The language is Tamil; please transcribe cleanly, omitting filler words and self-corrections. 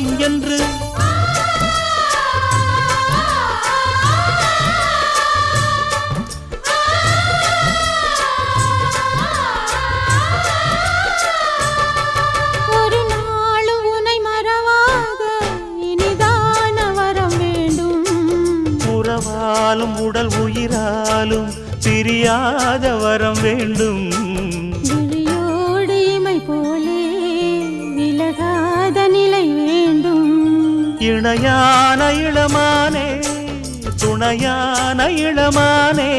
தெய்வம் என்று ஒரு நாளும் உன்னை மறவாத இனிதான வரம் வேண்டும். உறவாலும் உடல் உயிராலும் பிரியாத வரம் வேண்டும். விழியோடு இமை போலே விலகாத நிலை வேண்டும். இணையான இளமானே துணையான இளமானே